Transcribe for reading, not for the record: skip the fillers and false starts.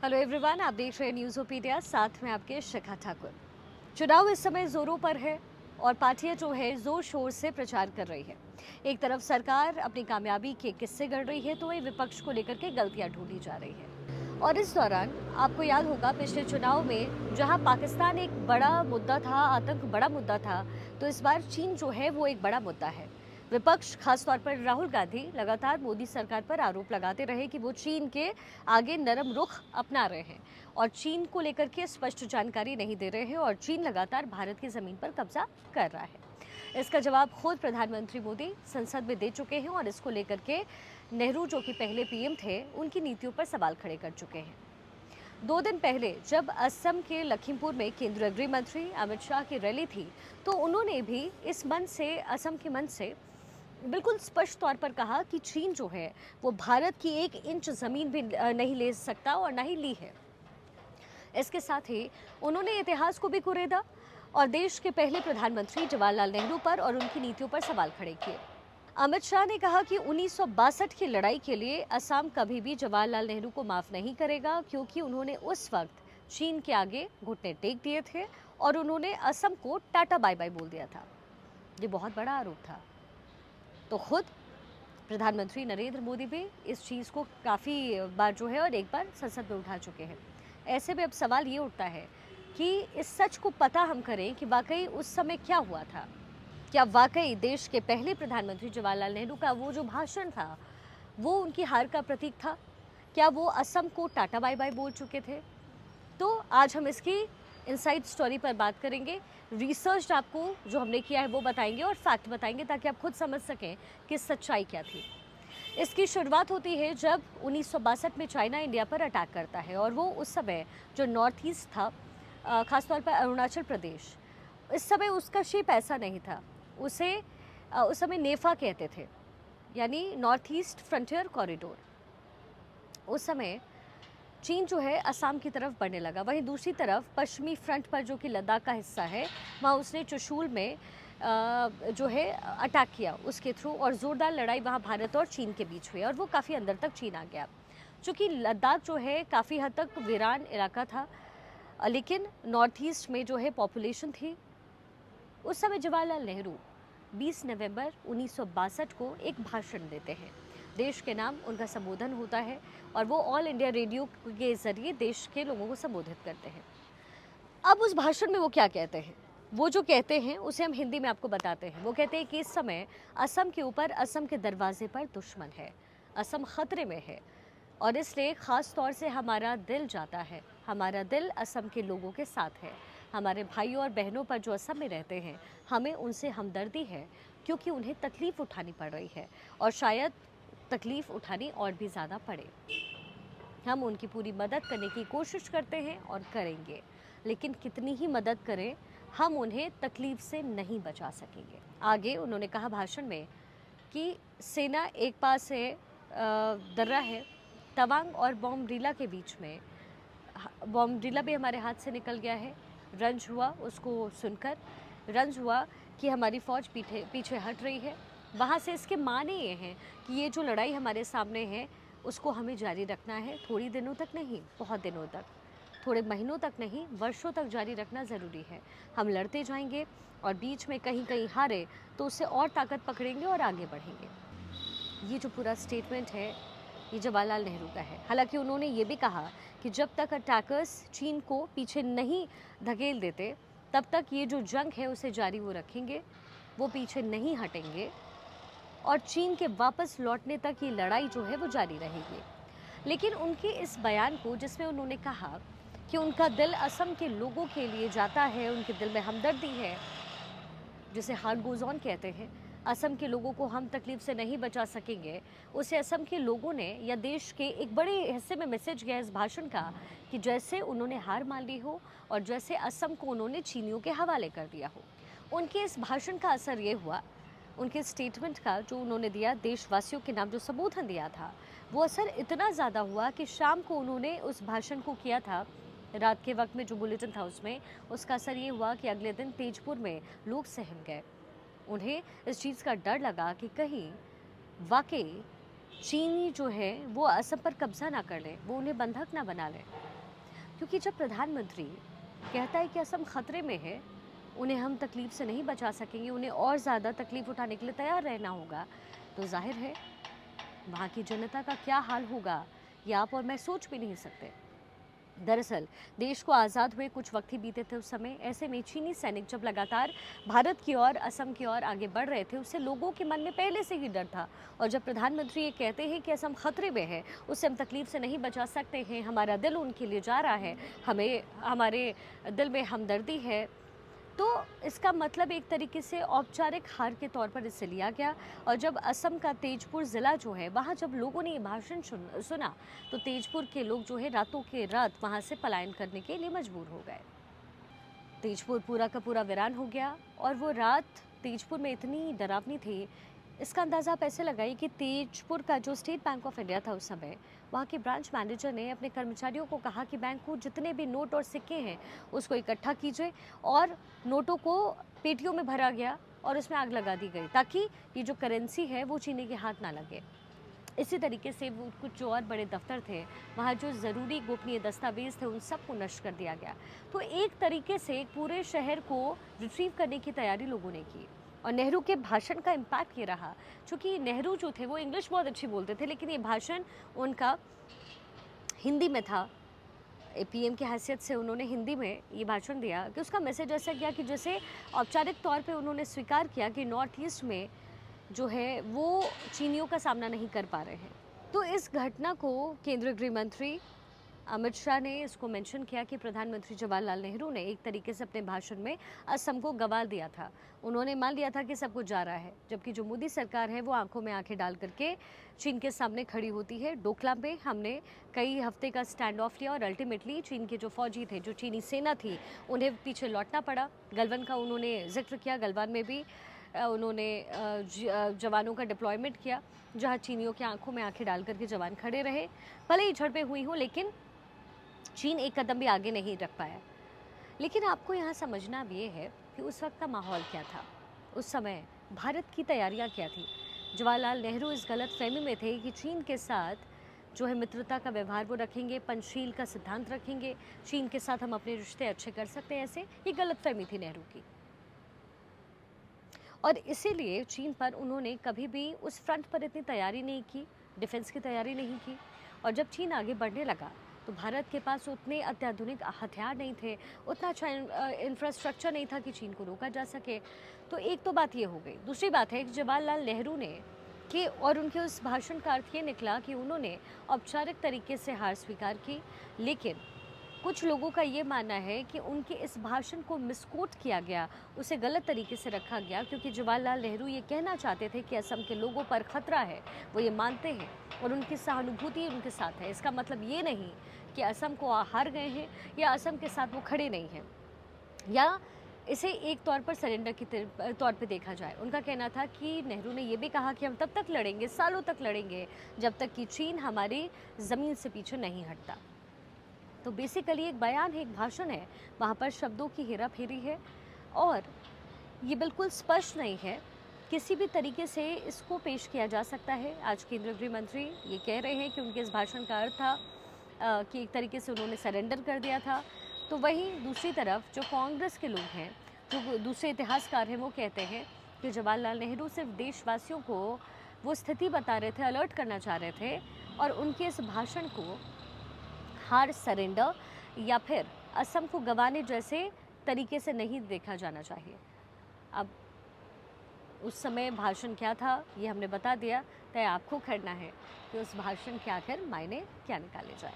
Hello everyone, आप देख रहे हैं न्यूज़ोपीडिया, साथ में आपके शिखा ठाकुर। चुनाव इस समय जोरों पर है और पार्टियां जो है जोर शोर से प्रचार कर रही है। एक तरफ सरकार अपनी कामयाबी के किस्से गढ़ रही है तो वही विपक्ष को लेकर के गलतियां ढूंढी जा रही है। और इस दौरान आपको याद होगा पिछले चुनाव में जहां पाकिस्तान एक बड़ा मुद्दा था, आतंक बड़ा मुद्दा था, तो इस बार चीन जो है वो एक बड़ा मुद्दा है। विपक्ष खासतौर पर राहुल गांधी लगातार मोदी सरकार पर आरोप लगाते रहे कि वो चीन के आगे नरम रुख अपना रहे हैं और चीन को लेकर के स्पष्ट जानकारी नहीं दे रहे हैं और चीन लगातार भारत की जमीन पर कब्जा कर रहा है। इसका जवाब खुद प्रधानमंत्री मोदी संसद में दे चुके हैं और इसको लेकर के नेहरू जो कि पहले पीएम थे उनकी नीतियों पर सवाल खड़े कर चुके हैं। 2 दिन पहले जब असम के लखीमपुर में केंद्रीय गृह मंत्री अमित शाह की रैली थी तो उन्होंने भी इस मन से, असम के मन से बिल्कुल स्पष्ट तौर पर कहा कि चीन जो है वो भारत की 1 इंच जमीन भी नहीं ले सकता और ना ही ली है। इसके साथ ही उन्होंने इतिहास को भी कुरेदा और देश के पहले प्रधानमंत्री जवाहरलाल नेहरू पर और उनकी नीतियों पर सवाल खड़े किए। अमित शाह ने कहा कि 1962 की लड़ाई के लिए असम कभी भी जवाहरलाल नेहरू को माफ नहीं करेगा, क्योंकि उन्होंने उस वक्त चीन के आगे घुटने टेक दिए थे और उन्होंने असम को टाटा बाय बाय बोल दिया था। ये बहुत बड़ा आरोप था। तो खुद प्रधानमंत्री नरेंद्र मोदी भी इस चीज़ को काफ़ी बार जो है और एक बार संसद में उठा चुके हैं। ऐसे में अब सवाल ये उठता है कि इस सच को पता हम करें कि वाकई उस समय क्या हुआ था। क्या वाकई देश के पहले प्रधानमंत्री जवाहरलाल नेहरू का वो जो भाषण था वो उनकी हार का प्रतीक था? क्या वो असम को टाटा बाय बाय बोल चुके थे? तो आज हम इसकी इनसाइड स्टोरी पर बात करेंगे। रिसर्च आपको जो हमने किया है वो बताएंगे और फैक्ट बताएंगे ताकि आप खुद समझ सकें कि सच्चाई क्या थी। इसकी शुरुआत होती है जब 1962 में चाइना इंडिया पर अटैक करता है और वो उस समय जो नॉर्थ ईस्ट था, खासतौर पर अरुणाचल प्रदेश, इस समय उसका शेप ऐसा नहीं था। उसे उस समय नेफा कहते थे, यानी नॉर्थ ईस्ट फ्रंटियर कॉरिडोर। उस समय चीन जो है असम की तरफ बढ़ने लगा। वहीं दूसरी तरफ पश्चिमी फ्रंट पर जो कि लद्दाख का हिस्सा है, वहाँ उसने चुशूल में जो है अटैक किया उसके थ्रू और ज़ोरदार लड़ाई वहाँ भारत और चीन के बीच हुई और वो काफ़ी अंदर तक चीन आ गया। चूँकि लद्दाख जो है काफ़ी हद तक वीरान इलाका था, लेकिन नॉर्थ ईस्ट में जो है पॉपुलेशन थी। उस समय जवाहरलाल नेहरू 20 नवंबर 1962 को एक भाषण देते हैं। देश के नाम उनका संबोधन होता है और वो ऑल इंडिया रेडियो के ज़रिए देश के लोगों को संबोधित करते हैं। अब उस भाषण में वो क्या कहते हैं, वो जो कहते हैं उसे हम हिंदी में आपको बताते हैं। वो कहते हैं कि इस समय असम के ऊपर, असम के दरवाजे पर दुश्मन है, असम खतरे में है और इसलिए ख़ास तौर से हमारा दिल जाता है। हमारा दिल असम के लोगों के साथ है। हमारे भाइयों और बहनों पर जो असम में रहते हैं, हमें उनसे हमदर्दी है, क्योंकि उन्हें तकलीफ़ उठानी पड़ रही है और शायद तकलीफ़ उठानी और भी ज़्यादा पड़े। हम उनकी पूरी मदद करने की कोशिश करते हैं और करेंगे, लेकिन कितनी ही मदद करें, हम उन्हें तकलीफ़ से नहीं बचा सकेंगे। आगे उन्होंने कहा भाषण में कि सेना एक पास है, दर्रा है, तवांग और बॉमडीला के बीच में। बॉमडीला भी हमारे हाथ से निकल गया है। रंज हुआ उसको सुनकर, रंज हुआ कि हमारी फ़ौज पीछे हट रही है। वहाँ से इसके माने ये हैं कि ये जो लड़ाई हमारे सामने है उसको हमें जारी रखना है, थोड़ी दिनों तक नहीं, बहुत दिनों तक, थोड़े महीनों तक नहीं, वर्षों तक जारी रखना ज़रूरी है। हम लड़ते जाएंगे और बीच में कहीं कहीं हारे तो उससे और ताकत पकड़ेंगे और आगे बढ़ेंगे। ये जो पूरा स्टेटमेंट है ये जवाहरलाल नेहरू का है। हालांकि उन्होंने ये भी कहा कि जब तक अटैकर्स चीन को पीछे नहीं धकेल देते तब तक ये जो जंग है उसे जारी वो रखेंगे, वो पीछे नहीं हटेंगे और चीन के वापस लौटने तक ये लड़ाई जो है वो जारी रहेगी। लेकिन उनके इस बयान को, जिसमें उन्होंने कहा कि उनका दिल असम के लोगों के लिए जाता है, उनके दिल में हमदर्दी है, जिसे हार्ट गोज ऑन कहते हैं, असम के लोगों को हम तकलीफ से नहीं बचा सकेंगे, उसे असम के लोगों ने या देश के एक बड़े हिस्से में मैसेज गया इस भाषण का कि जैसे उन्होंने हार मान ली हो और जैसे असम को उन्होंने चीनियों के हवाले कर दिया हो। उनके इस भाषण का असर ये हुआ, उनके स्टेटमेंट का जो उन्होंने दिया, देशवासियों के नाम जो संबोधन दिया था, वो असर इतना ज़्यादा हुआ कि शाम को उन्होंने उस भाषण को किया था, रात के वक्त में जो बुलेटिन था उसमें, उसका असर ये हुआ कि अगले दिन तेजपुर में लोग सहम गए। उन्हें इस चीज़ का डर लगा कि कहीं वाकई चीनी जो है वो असम पर कब्जा ना कर ले, वो उन्हें बंधक ना बना ले। क्योंकि जब प्रधानमंत्री कहता है कि असम खतरे में है, उन्हें हम तकलीफ से नहीं बचा सकेंगे, उन्हें और ज़्यादा तकलीफ उठाने के लिए तैयार रहना होगा, तो जाहिर है वहाँ की जनता का क्या हाल होगा ये आप और मैं सोच भी नहीं सकते। दरअसल देश को आज़ाद हुए कुछ वक्त ही बीते थे उस समय। ऐसे में चीनी सैनिक जब लगातार भारत की ओर, असम की ओर आगे बढ़ रहे थे, उससे लोगों के मन में पहले से ही डर था। और जब प्रधानमंत्री ये कहते हैं कि असम खतरे में है, उससे हम तकलीफ से नहीं बचा सकते हैं, हमारा दिल उनके लिए जा रहा है, हमें हमारे दिल में हमदर्दी है, तो इसका मतलब एक तरीके से औपचारिक हार के तौर पर इसे लिया गया। और जब असम का तेजपुर ज़िला जो है, वहाँ जब लोगों ने ये भाषण सुना, तो तेजपुर के लोग जो है रातों के रात वहाँ से पलायन करने के लिए मजबूर हो गए। तेजपुर पूरा का पूरा वीरान हो गया। और वो रात तेजपुर में इतनी डरावनी थी, इसका अंदाज़ा आप ऐसे लगाइए कि तेजपुर का जो स्टेट बैंक ऑफ इंडिया था उस समय, वहाँ के ब्रांच मैनेजर ने अपने कर्मचारियों को कहा कि बैंक को जितने भी नोट और सिक्के हैं उसको इकट्ठा कीजिए, और नोटों को पेटियों में भरा गया और उसमें आग लगा दी गई, ताकि ये जो करेंसी है वो चीनी के हाथ ना लगे। इसी तरीके से वो कुछ जो और बड़े दफ्तर थे, वहाँ जो ज़रूरी गोपनीय दस्तावेज थे, उन सबको नष्ट कर दिया गया। तो एक तरीके से पूरे शहर को रिट्रीव करने की तैयारी लोगों ने की। और नेहरू के भाषण का इम्पैक्ट ये रहा, चूँकि नेहरू जो थे वो इंग्लिश बहुत अच्छी बोलते थे, लेकिन ये भाषण उनका हिंदी में था। पीएम की हैसियत से उन्होंने हिंदी में ये भाषण दिया कि उसका मैसेज ऐसा गया कि जैसे औपचारिक तौर पे उन्होंने स्वीकार किया कि नॉर्थ ईस्ट में जो है वो चीनियों का सामना नहीं कर पा रहे हैं। तो इस घटना को केंद्रीय गृह मंत्री अमित शाह ने इसको मेंशन किया कि प्रधानमंत्री जवाहरलाल नेहरू ने एक तरीके से अपने भाषण में असम को गंवा दिया था। उन्होंने मान लिया था कि सब कुछ जा रहा है, जबकि जो मोदी सरकार है वो आंखों में आंखें डाल करके चीन के सामने खड़ी होती है। डोकलाम में हमने कई हफ्ते का स्टैंड ऑफ लिया और अल्टीमेटली चीन के जो फौजी थे, जो चीनी सेना थी, उन्हें पीछे लौटना पड़ा। गलवान का उन्होंने जिक्र किया, गलवान में भी उन्होंने जवानों का डिप्लॉयमेंट किया, जहाँ चीनियों की आंखों में आंखें डाल करके जवान खड़े रहे। भले ही झड़पें हुई हों, लेकिन चीन एक कदम भी आगे नहीं रख पाया। लेकिन आपको यहाँ समझना अब ये है कि उस वक्त का माहौल क्या था, उस समय भारत की तैयारियाँ क्या थी। जवाहरलाल नेहरू इस गलत फहमी में थे कि चीन के साथ जो है मित्रता का व्यवहार वो रखेंगे, पंचशील का सिद्धांत रखेंगे, चीन के साथ हम अपने रिश्ते अच्छे कर सकते हैं, ऐसे ये गलत फहमी थी नेहरू की। और इसीलिए चीन पर उन्होंने कभी भी उस फ्रंट पर इतनी तैयारी नहीं की, डिफेंस की तैयारी नहीं की। और जब चीन आगे बढ़ने लगा तो भारत के पास उतने अत्याधुनिक हथियार नहीं थे, उतना अच्छा इंफ्रास्ट्रक्चर नहीं था कि चीन को रोका जा सके। तो एक तो बात ये हो गई। दूसरी बात है कि जवाहरलाल नेहरू ने कि और उनके उस भाषण का अर्थ ये निकला कि उन्होंने औपचारिक तरीके से हार स्वीकार की, लेकिन कुछ लोगों का ये मानना है कि उनके इस भाषण को मिसकोट किया गया, उसे गलत तरीके से रखा गया, क्योंकि जवाहरलाल नेहरू ये कहना चाहते थे कि असम के लोगों पर खतरा है, वो ये मानते हैं और उनकी सहानुभूति उनके साथ है। इसका मतलब ये नहीं कि असम को हार गए हैं या असम के साथ वो खड़े नहीं हैं, या इसे एक तौर पर सरेंडर की तौर पे देखा जाए। उनका कहना था कि नेहरू ने ये भी कहा कि हम तब तक लड़ेंगे, सालों तक लड़ेंगे, जब तक कि चीन हमारी ज़मीन से पीछे नहीं हटता। तो बेसिकली एक बयान है, एक भाषण है, वहाँ पर शब्दों की हेरा फेरी है और ये बिल्कुल स्पष्ट नहीं है, किसी भी तरीके से इसको पेश किया जा सकता है। आज केंद्रीय गृह मंत्री ये कह रहे हैं कि उनके इस भाषण का अर्थ था कि एक तरीके से उन्होंने सरेंडर कर दिया था। तो वहीं दूसरी तरफ जो कांग्रेस के लोग हैं, जो दूसरे इतिहासकार हैं, वो कहते हैं कि जवाहरलाल नेहरू सिर्फ देशवासियों को वो स्थिति बता रहे थे, अलर्ट करना चाह रहे थे, और उनके इस भाषण को हार, सरेंडर या फिर असम को गंवाने जैसे तरीके से नहीं देखा जाना चाहिए। अब उस समय भाषण क्या था ये हमने बता दिया, तय आपको करना है कि उस भाषण के आखिर मायने क्या निकाले जाए।